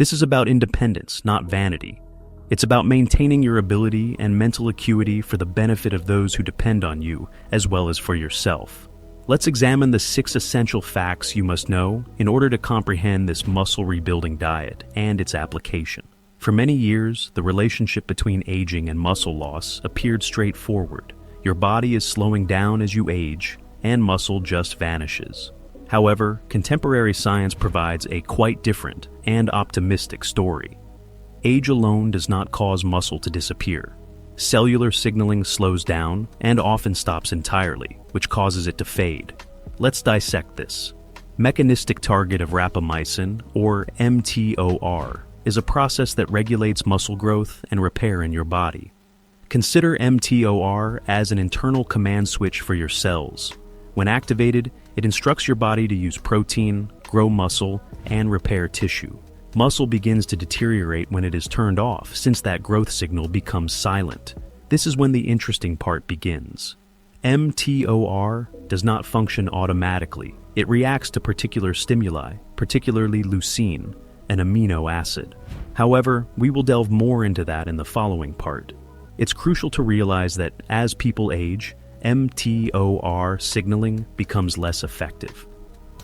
This is about independence, not vanity. It's about maintaining your ability and mental acuity for the benefit of those who depend on you, as well as for yourself. Let's examine the 6 essential facts you must know in order to comprehend this muscle rebuilding diet and its application. For many years, the relationship between aging and muscle loss appeared straightforward. Your body is slowing down as you age, and muscle just vanishes. However, contemporary science provides a quite different and optimistic story. Age alone does not cause muscle to disappear. Cellular signaling slows down and often stops entirely, which causes it to fade. Let's dissect this. Mechanistic target of rapamycin, or mTOR, is a process that regulates muscle growth and repair in your body. Consider mTOR as an internal command switch for your cells. When activated, it instructs your body to use protein, grow muscle, and repair tissue. Muscle begins to deteriorate when it is turned off, since that growth signal becomes silent. This is when the interesting part begins. mTOR does not function automatically. It reacts to particular stimuli, particularly leucine, an amino acid. However, we will delve more into that in the following part. It's crucial to realize that as people age, mTOR signaling becomes less effective.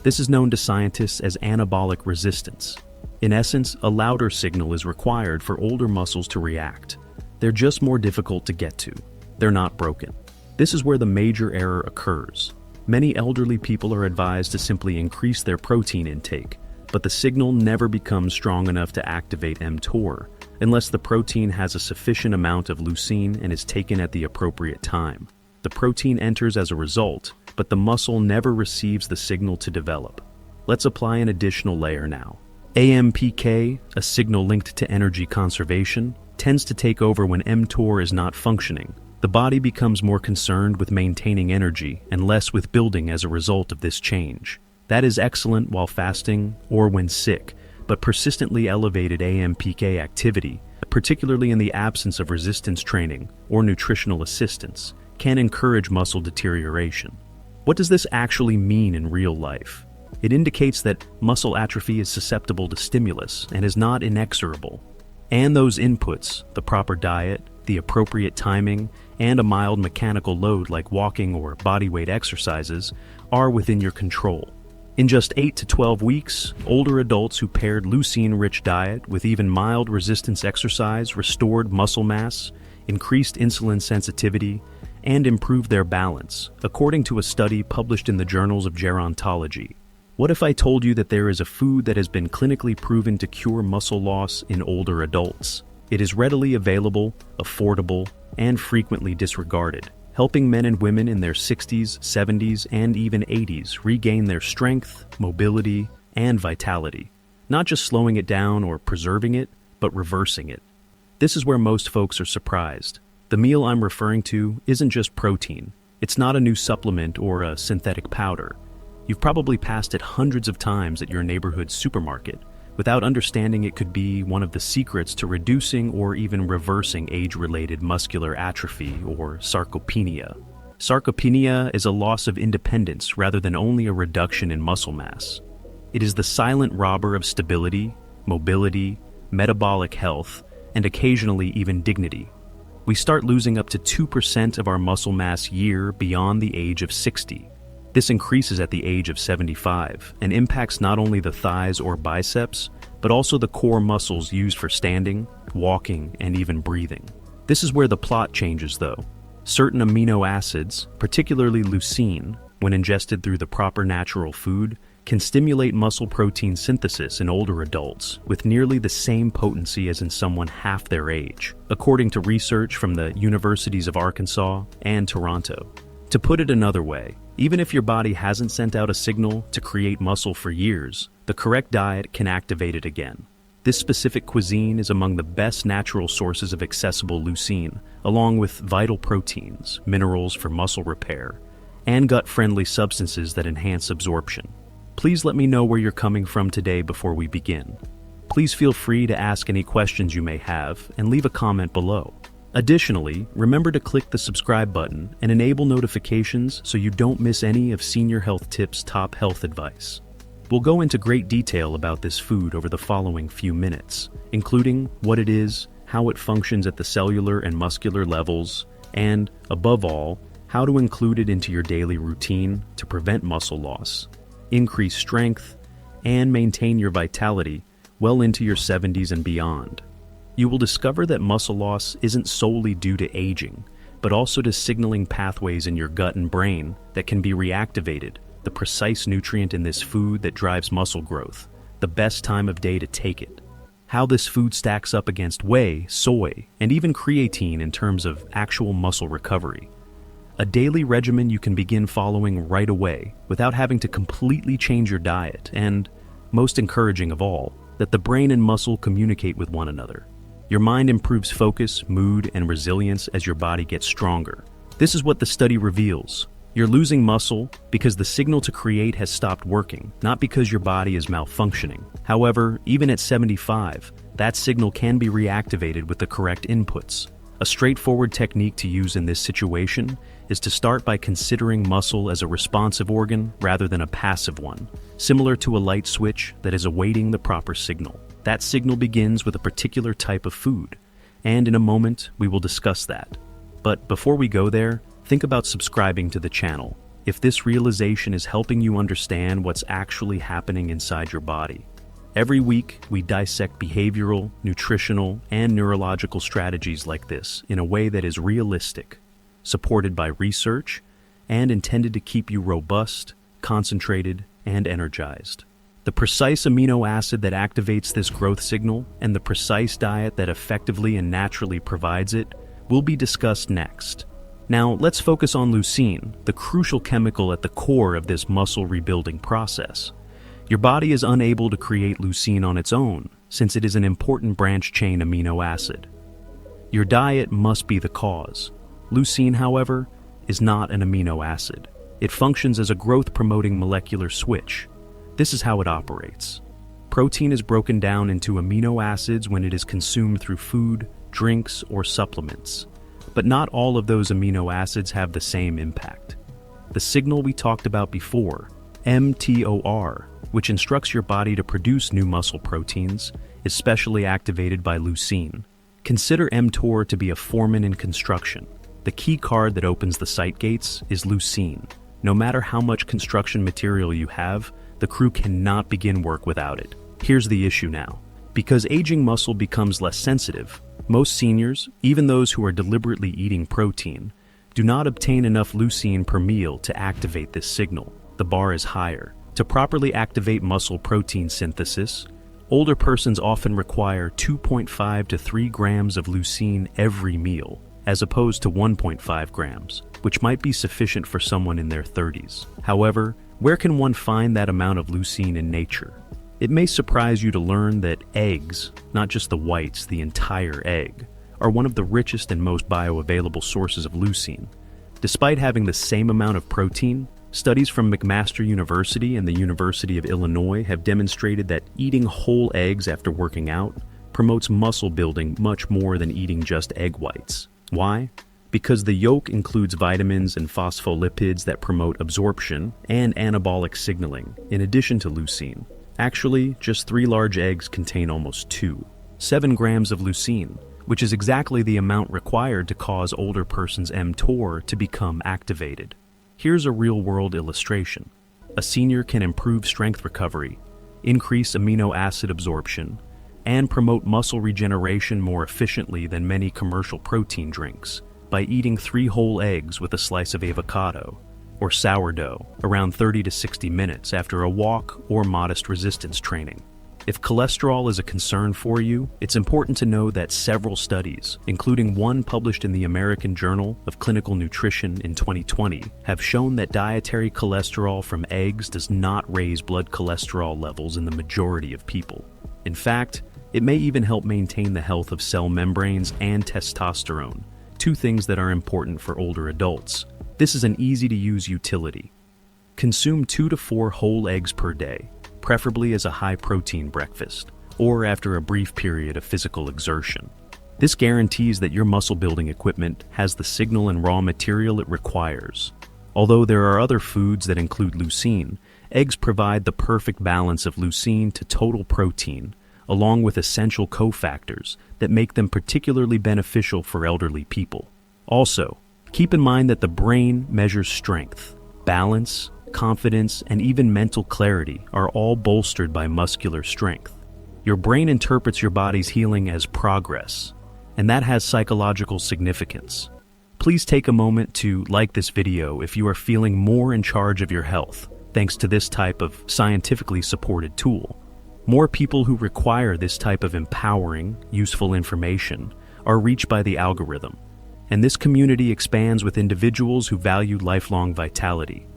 This is known to scientists as anabolic resistance. In essence, a louder signal is required for older muscles to react. They're just more difficult to get to. They're not broken. This is where the major error occurs. Many elderly people are advised to simply increase their protein intake, but the signal never becomes strong enough to activate mTOR unless the protein has a sufficient amount of leucine and is taken at the appropriate time. The protein enters as a result, but the muscle never receives the signal to develop. Let's apply an additional layer now. AMPK, a signal linked to energy conservation, tends to take over when mTOR is not functioning. The body becomes more concerned with maintaining energy and less with building as a result of this change. That is excellent while fasting or when sick, but persistently elevated AMPK activity, particularly in the absence of resistance training or nutritional assistance, can encourage muscle deterioration. What does this actually mean in real life? It indicates that muscle atrophy is susceptible to stimulus and is not inexorable. And those inputs, the proper diet, the appropriate timing, and a mild mechanical load like walking or bodyweight exercises, are within your control. In just 8 to 12 weeks, older adults who paired leucine-rich diet with even mild resistance exercise restored muscle mass, increased insulin sensitivity, and improved their balance, according to a study published in the Journals of Gerontology. What if I told you that there is a food that has been clinically proven to cure muscle loss in older adults? It is readily available, affordable, and frequently disregarded, helping men and women in their 60s, 70s, and even 80s regain their strength, mobility, and vitality. Not just slowing it down or preserving it, but reversing it. This is where most folks are surprised. The meal I'm referring to isn't just protein. It's not a new supplement or a synthetic powder. You've probably passed it hundreds of times at your neighborhood supermarket, without understanding it could be one of the secrets to reducing or even reversing age-related muscular atrophy, or sarcopenia. Sarcopenia is a loss of independence rather than only a reduction in muscle mass. It is the silent robber of stability, mobility, metabolic health, and occasionally even dignity. We start losing up to 2% of our muscle mass year beyond the age of 60. This increases at the age of 75 and impacts not only the thighs or biceps, but also the core muscles used for standing, walking, and even breathing. This is where the plot changes though. Certain amino acids, particularly leucine, when ingested through the proper natural food, can stimulate muscle protein synthesis in older adults with nearly the same potency as in someone half their age, according to research from the Universities of Arkansas and Toronto. To put it another way, even if your body hasn't sent out a signal to create muscle for years, the correct diet can activate it again. This specific cuisine is among the best natural sources of accessible leucine, along with vital proteins, minerals for muscle repair, and gut-friendly substances that enhance absorption. Please let me know where you're coming from today before we begin. Please feel free to ask any questions you may have and leave a comment below. Additionally, remember to click the subscribe button and enable notifications so you don't miss any of Senior Health Tips' top health advice. We'll go into great detail about this food over the following few minutes, including what it is, how it functions at the cellular and muscular levels, and, above all, how to include it into your daily routine to prevent muscle loss, increase strength, and maintain your vitality well into your 70s and beyond. You will discover that muscle loss isn't solely due to aging, but also to signaling pathways in your gut and brain that can be reactivated, the precise nutrient in this food that drives muscle growth, the best time of day to take it, how this food stacks up against whey, soy, and even creatine in terms of actual muscle recovery. A daily regimen you can begin following right away without having to completely change your diet, and, most encouraging of all, that the brain and muscle communicate with one another. Your mind improves focus, mood, and resilience as your body gets stronger. This is what the study reveals. You're losing muscle because the signal to create has stopped working, not because your body is malfunctioning. However, even at 75, that signal can be reactivated with the correct inputs. A straightforward technique to use in this situation is to start by considering muscle as a responsive organ rather than a passive one, similar to a light switch that is awaiting the proper signal. That signal begins with a particular type of food, and in a moment we will discuss that. But before we go there, think about subscribing to the channel if this realization is helping you understand what's actually happening inside your body. Every week, we dissect behavioral, nutritional, and neurological strategies like this in a way that is realistic, supported by research, and intended to keep you robust, concentrated, and energized. The precise amino acid that activates this growth signal and the precise diet that effectively and naturally provides it will be discussed next. Now, let's focus on leucine, the crucial chemical at the core of this muscle rebuilding process. Your body is unable to create leucine on its own, since it is an important branch-chain amino acid. Your diet must be the cause. Leucine, however, is not an amino acid. It functions as a growth-promoting molecular switch. This is how it operates. Protein is broken down into amino acids when it is consumed through food, drinks, or supplements. But not all of those amino acids have the same impact. The signal we talked about before, mTOR, which instructs your body to produce new muscle proteins, is specially activated by leucine. Consider mTOR to be a foreman in construction. The key card that opens the site gates is leucine. No matter how much construction material you have, the crew cannot begin work without it. Here's the issue now. Because aging muscle becomes less sensitive, most seniors, even those who are deliberately eating protein, do not obtain enough leucine per meal to activate this signal. The bar is higher. To properly activate muscle protein synthesis, older persons often require 2.5 to 3 grams of leucine every meal, as opposed to 1.5 grams, which might be sufficient for someone in their 30s. However, where can one find that amount of leucine in nature? It may surprise you to learn that eggs, not just the whites, the entire egg, are one of the richest and most bioavailable sources of leucine. Despite having the same amount of protein, studies from McMaster University and the University of Illinois have demonstrated that eating whole eggs after working out promotes muscle building much more than eating just egg whites. Why? Because the yolk includes vitamins and phospholipids that promote absorption and anabolic signaling, in addition to leucine. Actually, just 3 large eggs contain almost 7 grams of leucine, which is exactly the amount required to cause older person's mTOR to become activated. Here's a real-world illustration. A senior can improve strength recovery, increase amino acid absorption, and promote muscle regeneration more efficiently than many commercial protein drinks by eating 3 whole eggs with a slice of avocado or sourdough around 30 to 60 minutes after a walk or modest resistance training. If cholesterol is a concern for you, it's important to know that several studies, including one published in the American Journal of Clinical Nutrition in 2020, have shown that dietary cholesterol from eggs does not raise blood cholesterol levels in the majority of people. In fact, it may even help maintain the health of cell membranes and testosterone, 2 things that are important for older adults. This is an easy-to-use utility. Consume 2 to 4 whole eggs per day, preferably as a high-protein breakfast, or after a brief period of physical exertion. This guarantees that your muscle-building equipment has the signal and raw material it requires. Although there are other foods that include leucine, Eggs provide the perfect balance of leucine to total protein, along with essential cofactors that make them particularly beneficial for elderly people. Also, keep in mind that the brain measures strength, balance, confidence, and even mental clarity are all bolstered by muscular strength. Your brain interprets your body's healing as progress, and that has psychological significance. Please take a moment to like this video if you are feeling more in charge of your health, thanks to this type of scientifically supported tool. More people who require this type of empowering, useful information are reached by the algorithm, and this community expands with individuals who value lifelong vitality.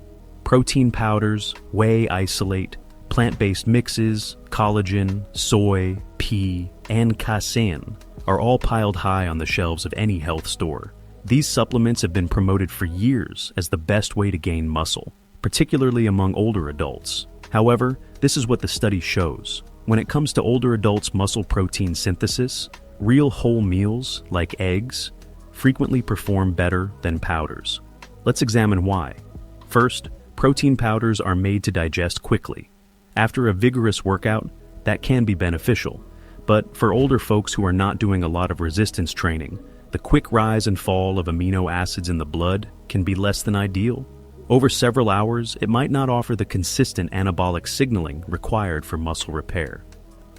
Protein powders, whey isolate, plant-based mixes, collagen, soy, pea, and casein are all piled high on the shelves of any health store. These supplements have been promoted for years as the best way to gain muscle, particularly among older adults. However, this is what the study shows. When it comes to older adults' muscle protein synthesis, real whole meals, like eggs, frequently perform better than powders. Let's examine why. First, protein powders are made to digest quickly. After a vigorous workout, that can be beneficial. But for older folks who are not doing a lot of resistance training, the quick rise and fall of amino acids in the blood can be less than ideal. Over several hours, it might not offer the consistent anabolic signaling required for muscle repair.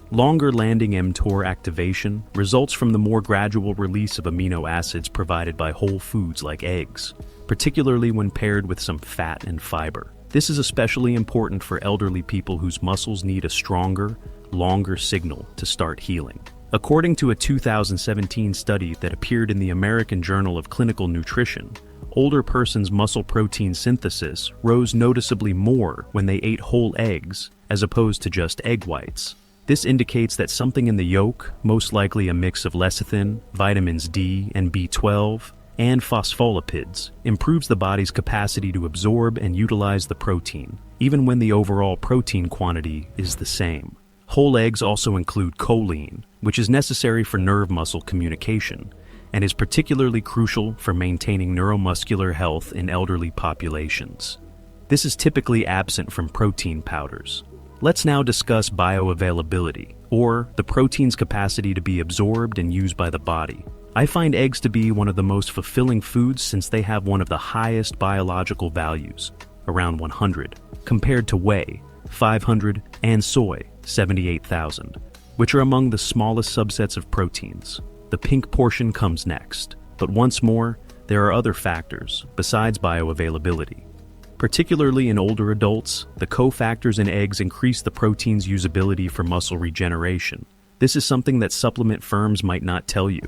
Longer landing mTOR activation results from the more gradual release of amino acids provided by whole foods like eggs, particularly when paired with some fat and fiber. This is especially important for elderly people whose muscles need a stronger, longer signal to start healing. According to a 2017 study that appeared in the American Journal of Clinical Nutrition, older persons' muscle protein synthesis rose noticeably more when they ate whole eggs as opposed to just egg whites. This indicates that something in the yolk, most likely a mix of lecithin, vitamins D and B12, and phospholipids, improves the body's capacity to absorb and utilize the protein, even when the overall protein quantity is the same. Whole eggs also include choline, which is necessary for nerve-muscle communication, and is particularly crucial for maintaining neuromuscular health in elderly populations. This is typically absent from protein powders. Let's now discuss bioavailability, or the protein's capacity to be absorbed and used by the body. I find eggs to be one of the most fulfilling foods since they have one of the highest biological values, around 100, compared to whey, 500, and soy, 78,000, which are among the smallest subsets of proteins. The pink portion comes next, but once more, there are other factors besides bioavailability. Particularly in older adults, the cofactors in eggs increase the protein's usability for muscle regeneration. This is something that supplement firms might not tell you.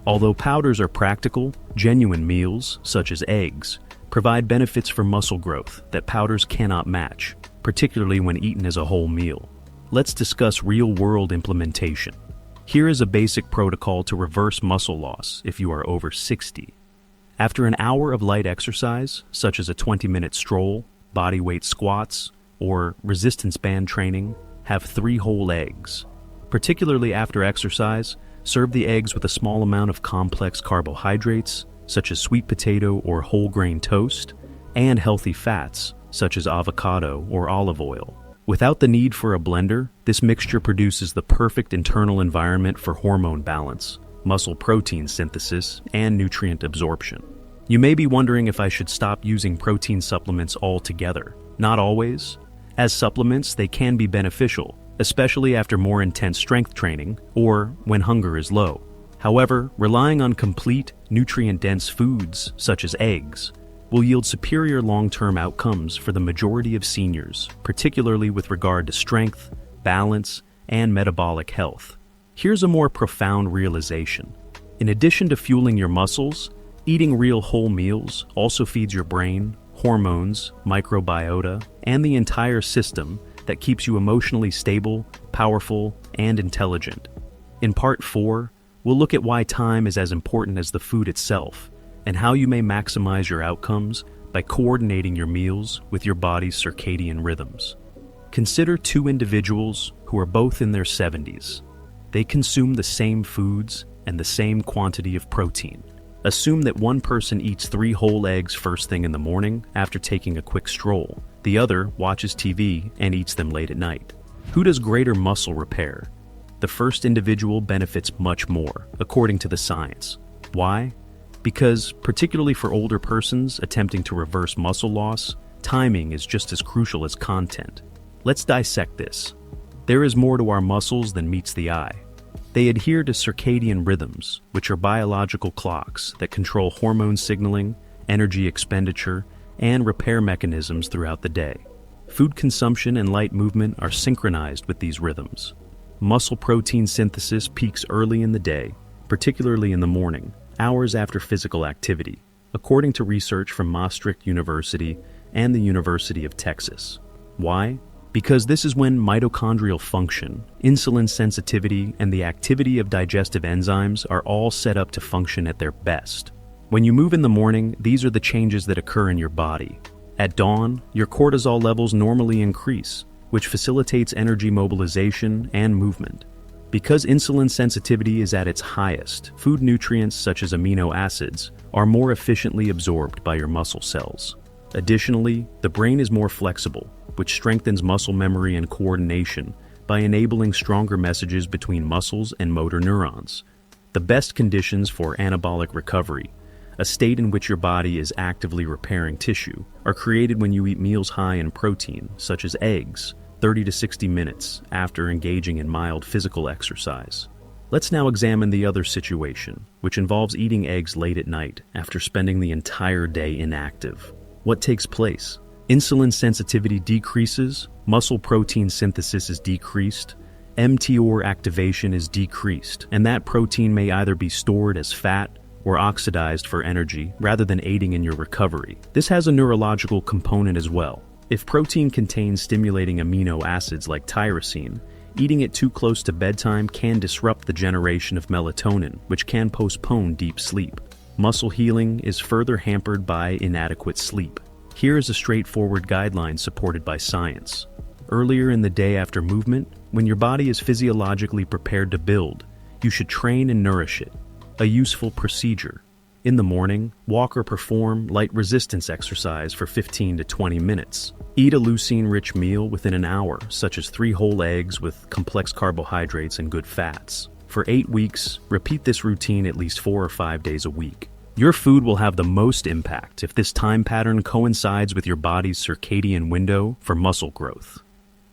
Although powders are practical, genuine meals, such as eggs, provide benefits for muscle growth that powders cannot match, particularly when eaten as a whole meal. Let's discuss real-world implementation. Here is a basic protocol to reverse muscle loss if you are over 60. After an hour of light exercise, such as a 20-minute stroll, bodyweight squats, or resistance band training, have 3 whole eggs. Particularly after exercise, serve the eggs with a small amount of complex carbohydrates, such as sweet potato or whole grain toast, and healthy fats, such as avocado or olive oil. Without the need for a blender, this mixture produces the perfect internal environment for hormone balance, muscle protein synthesis, and nutrient absorption. You may be wondering if I should stop using protein supplements altogether. Not always. As supplements, they can be beneficial, especially after more intense strength training or when hunger is low. However, relying on complete, nutrient-dense foods, such as eggs, will yield superior long-term outcomes for the majority of seniors, particularly with regard to strength, balance, and metabolic health. Here's a more profound realization. In addition to fueling your muscles, eating real whole meals also feeds your brain, hormones, microbiota, and the entire system that keeps you emotionally stable, powerful, and intelligent. In Part 4, we'll look at why time is as important as the food itself, and how you may maximize your outcomes by coordinating your meals with your body's circadian rhythms. Consider 2 individuals who are both in their 70s. They consume the same foods and the same quantity of protein. Assume that one person eats 3 whole eggs first thing in the morning after taking a quick stroll. The The other watches TV and eats them late at night. Who does greater muscle repair? The first individual benefits much more, according to the science. Why? Because, particularly for older persons attempting to reverse muscle loss, timing is just as crucial as content. Let's dissect this. There is more to our muscles than meets the eye. They adhere to circadian rhythms, which are biological clocks that control hormone signaling, energy expenditure, and repair mechanisms throughout the day. Food consumption and light movement are synchronized with these rhythms. Muscle protein synthesis peaks early in the day, particularly in the morning, hours after physical activity, according to research from Maastricht University and the University of Texas. Why? Because this is when mitochondrial function, insulin sensitivity, and the activity of digestive enzymes are all set up to function at their best. When you move in the morning, these are the changes that occur in your body. At dawn, your cortisol levels normally increase, which facilitates energy mobilization and movement. Because insulin sensitivity is at its highest, food nutrients such as amino acids are more efficiently absorbed by your muscle cells. Additionally, the brain is more flexible, which strengthens muscle memory and coordination by enabling stronger messages between muscles and motor neurons. The best conditions for anabolic recovery, a state in which your body is actively repairing tissue, are created when you eat meals high in protein, such as eggs, 30 to 60 minutes after engaging in mild physical exercise. Let's now examine the other situation, which involves eating eggs late at night after spending the entire day inactive. What takes place? Insulin sensitivity decreases, muscle protein synthesis is decreased, mTOR activation is decreased, and that protein may either be stored as fat or oxidized for energy rather than aiding in your recovery. This has a neurological component as well. If protein contains stimulating amino acids like tyrosine, eating it too close to bedtime can disrupt the generation of melatonin, which can postpone deep sleep. Muscle healing is further hampered by inadequate sleep. Here is a straightforward guideline supported by science. Earlier in the day after movement, when your body is physiologically prepared to build, you should train and nourish it. A useful procedure. In the morning, walk or perform light resistance exercise for 15 to 20 minutes. Eat a leucine-rich meal within an hour, such as 3 whole eggs with complex carbohydrates and good fats. For 8 weeks, repeat this routine at least 4 or 5 days a week. Your food will have the most impact if this time pattern coincides with your body's circadian window for muscle growth.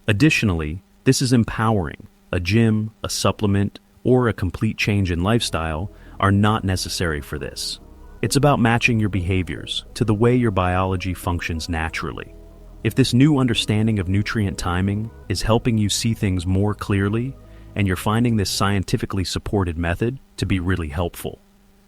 Additionally, this is empowering. A gym, a supplement, or a complete change in lifestyle are not necessary for this. It's about matching your behaviors to the way your biology functions naturally. If this new understanding of nutrient timing is helping you see things more clearly, and you're finding this scientifically supported method to be really helpful,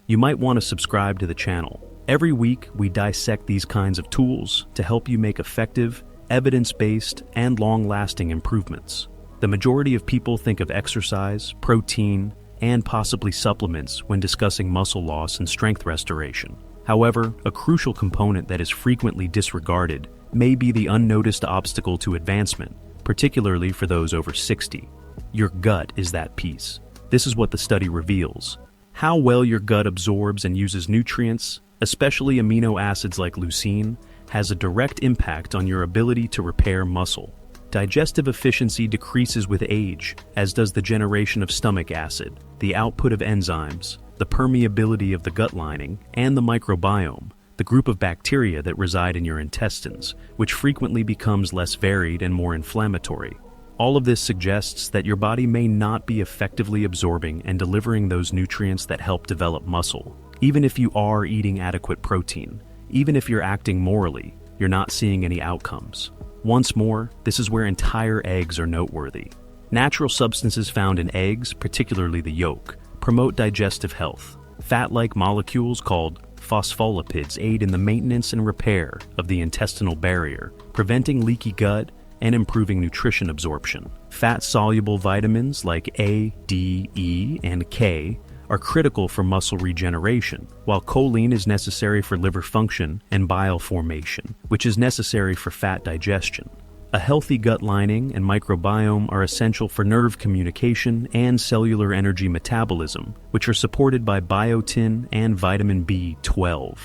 you might want to subscribe to the channel. Every week, we dissect these kinds of tools to help you make effective, evidence-based, and long-lasting improvements. The majority of people think of exercise, protein, and possibly supplements when discussing muscle loss and strength restoration. However, a crucial component that is frequently disregarded may be the unnoticed obstacle to advancement, particularly for those over 60. Your gut is that piece. This is what the study reveals. How well your gut absorbs and uses nutrients, especially amino acids like leucine, has a direct impact on your ability to repair muscle. Digestive efficiency decreases with age, as does the generation of stomach acid, the output of enzymes, the permeability of the gut lining, and the microbiome, the group of bacteria that reside in your intestines, which frequently becomes less varied and more inflammatory. All of this suggests that your body may not be effectively absorbing and delivering those nutrients that help develop muscle. Even if you are eating adequate protein, even if you're acting morally, you're not seeing any outcomes. Once more, this is where entire eggs are noteworthy. Natural substances found in eggs, particularly the yolk, promote digestive health. Fat-like molecules called phospholipids aid in the maintenance and repair of the intestinal barrier, preventing leaky gut and improving nutrition absorption. Fat-soluble vitamins like A, D, E, and K are critical for muscle regeneration, while choline is necessary for liver function and bile formation, which is necessary for fat digestion. A healthy gut lining and microbiome are essential for nerve communication and cellular energy metabolism, which are supported by biotin and vitamin B12.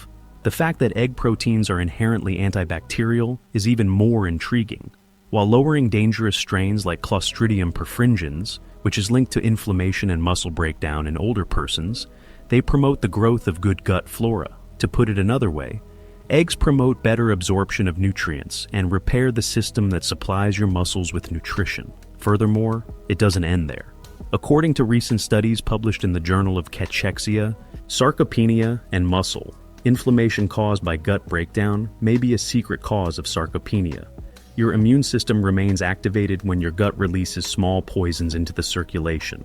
The fact that egg proteins are inherently antibacterial is even more intriguing. While lowering dangerous strains like Clostridium perfringens, which is linked to inflammation and muscle breakdown in older persons, they promote the growth of good gut flora. To put it another way, eggs promote better absorption of nutrients and repair the system that supplies your muscles with nutrition. Furthermore, it doesn't end there. According to recent studies published in the Journal of Cachexia, sarcopenia and muscle inflammation caused by gut breakdown may be a secret cause of sarcopenia. Your immune system remains activated when your gut releases small poisons into the circulation,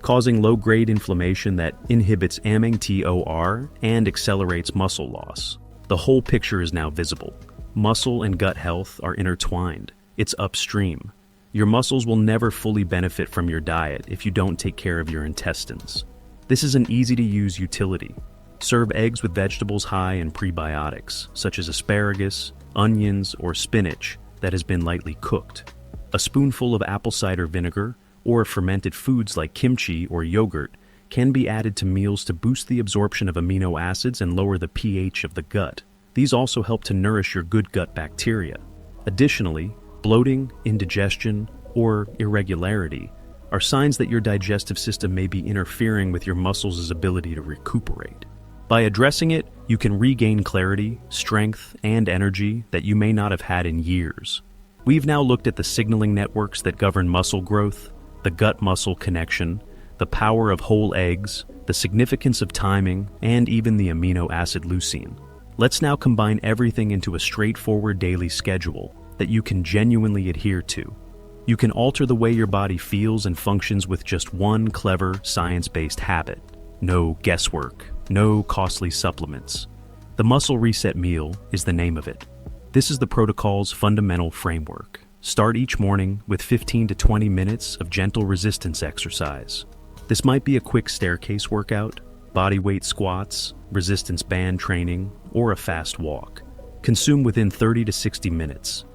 causing low-grade inflammation that inhibits mTOR and accelerates muscle loss. The whole picture is now visible. Muscle and gut health are intertwined. It's upstream. Your muscles will never fully benefit from your diet if you don't take care of your intestines. This is an easy-to-use utility. Serve eggs with vegetables high in prebiotics, such as asparagus, onions, or spinach that has been lightly cooked. A spoonful of apple cider vinegar or fermented foods like kimchi or yogurt can be added to meals to boost the absorption of amino acids and lower the pH of the gut. These also help to nourish your good gut bacteria. Additionally, bloating, indigestion, or irregularity are signs that your digestive system may be interfering with your muscles' ability to recuperate. By addressing it, you can regain clarity, strength, and energy that you may not have had in years. We've now looked at the signaling networks that govern muscle growth, the gut-muscle connection, the power of whole eggs, the significance of timing, and even the amino acid leucine. Let's now combine everything into a straightforward daily schedule that you can genuinely adhere to. You can alter the way your body feels and functions with just one clever, science-based habit. No guesswork, no costly supplements. The Muscle Reset Meal is the name of it. This is the protocol's fundamental framework. Start each morning with 15 to 20 minutes of gentle resistance exercise. This might be a quick staircase workout, bodyweight squats, resistance band training, or a fast walk. Consume within 30 to 60 minutes.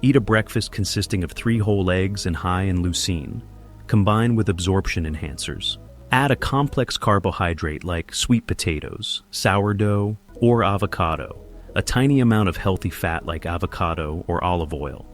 Eat a breakfast consisting of 3 whole eggs and high in leucine. Combine with absorption enhancers. Add a complex carbohydrate like sweet potatoes, sourdough, or avocado, a tiny amount of healthy fat like avocado or olive oil,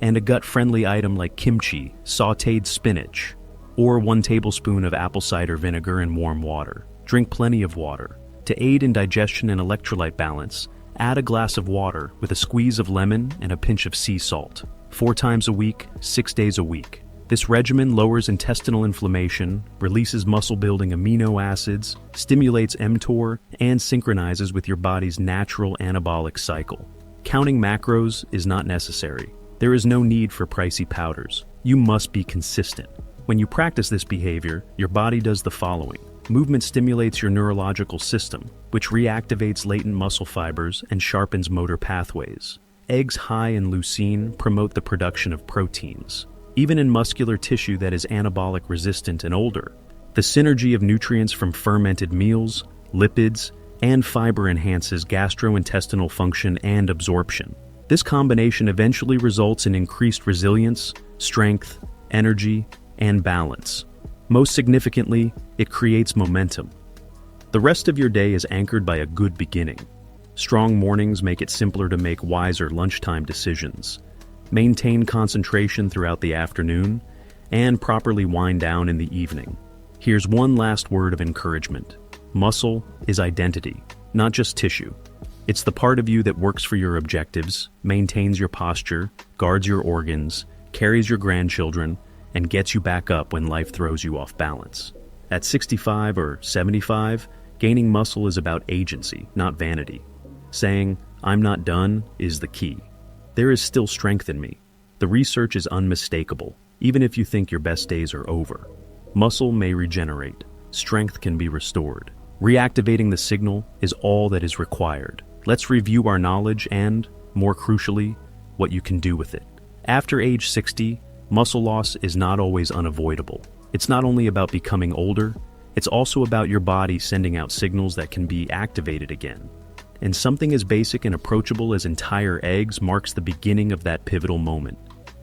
and a gut-friendly item like kimchi, sautéed spinach, or 1 tablespoon of apple cider vinegar in warm water. Drink plenty of water. To aid in digestion and electrolyte balance, add a glass of water with a squeeze of lemon and a pinch of sea salt. 4 times a week, 6 days a week. This regimen lowers intestinal inflammation, releases muscle-building amino acids, stimulates mTOR, and synchronizes with your body's natural anabolic cycle. Counting macros is not necessary. There is no need for pricey powders. You must be consistent. When you practice this behavior, your body does the following. Movement stimulates your neurological system, which reactivates latent muscle fibers and sharpens motor pathways. Eggs high in leucine promote the production of proteins, even in muscular tissue that is anabolic resistant and older. The synergy of nutrients from fermented meals, lipids, and fiber enhances gastrointestinal function and absorption. This combination eventually results in increased resilience, strength, energy, and balance. Most significantly, it creates momentum. The rest of your day is anchored by a good beginning. Strong mornings make it simpler to make wiser lunchtime decisions. Maintain concentration throughout the afternoon, and properly wind down in the evening. Here's one last word of encouragement. Muscle is identity, not just tissue. It's the part of you that works for your objectives, maintains your posture, guards your organs, carries your grandchildren, and gets you back up when life throws you off balance. At 65 or 75, gaining muscle is about agency, not vanity. Saying, "I'm not done," is the key. There is still strength in me. The research is unmistakable, even if you think your best days are over. Muscle may regenerate. Strength can be restored. Reactivating the signal is all that is required. Let's review our knowledge and, more crucially, what you can do with it. After age 60, muscle loss is not always unavoidable. It's not only about becoming older, it's also about your body sending out signals that can be activated again. And something as basic and approachable as entire eggs marks the beginning of that pivotal moment.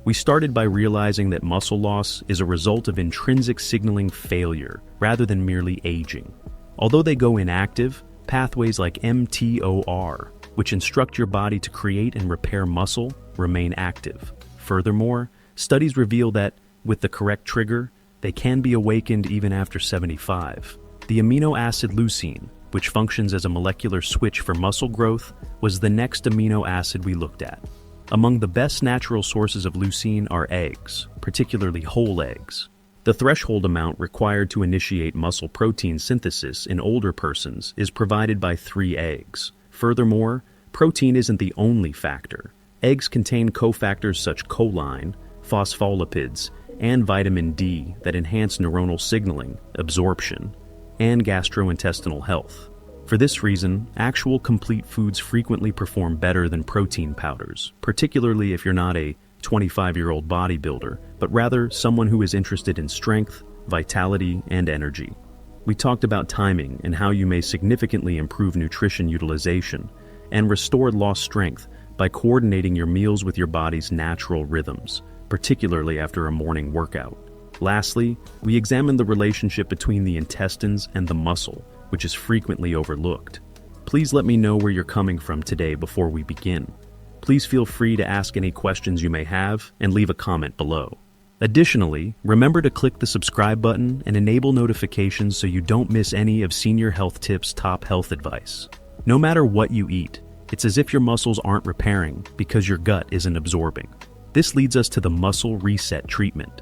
We started by realizing that muscle loss is a result of intrinsic signaling failure rather than merely aging. Although they go inactive, Pathways like mTOR, which instruct your body to create and repair muscle, remain active. Furthermore, studies reveal that, with the correct trigger, they can be awakened even after 75. The amino acid leucine, which functions as a molecular switch for muscle growth, was the next amino acid we looked at. Among the best natural sources of leucine are eggs, particularly whole eggs. The threshold amount required to initiate muscle protein synthesis in older persons is provided by 3 eggs. Furthermore, protein isn't the only factor. Eggs contain cofactors such choline, phospholipids, and vitamin D that enhance neuronal signaling, absorption, and gastrointestinal health. For this reason, actual complete foods frequently perform better than protein powders, particularly if you're not a 25-year-old bodybuilder, but rather someone who is interested in strength, vitality, and energy. We talked about timing and how you may significantly improve nutrition utilization and restore lost strength by coordinating your meals with your body's natural rhythms, particularly after a morning workout. Lastly, we examined the relationship between the intestines and the muscle, which is frequently overlooked. Please let me know where you're coming from today before we begin. Please feel free to ask any questions you may have and leave a comment below. Additionally, remember to click the subscribe button and enable notifications so you don't miss any of Senior Health Tips' top health advice. No matter what you eat, it's as if your muscles aren't repairing because your gut isn't absorbing. This leads us to the muscle reset treatment.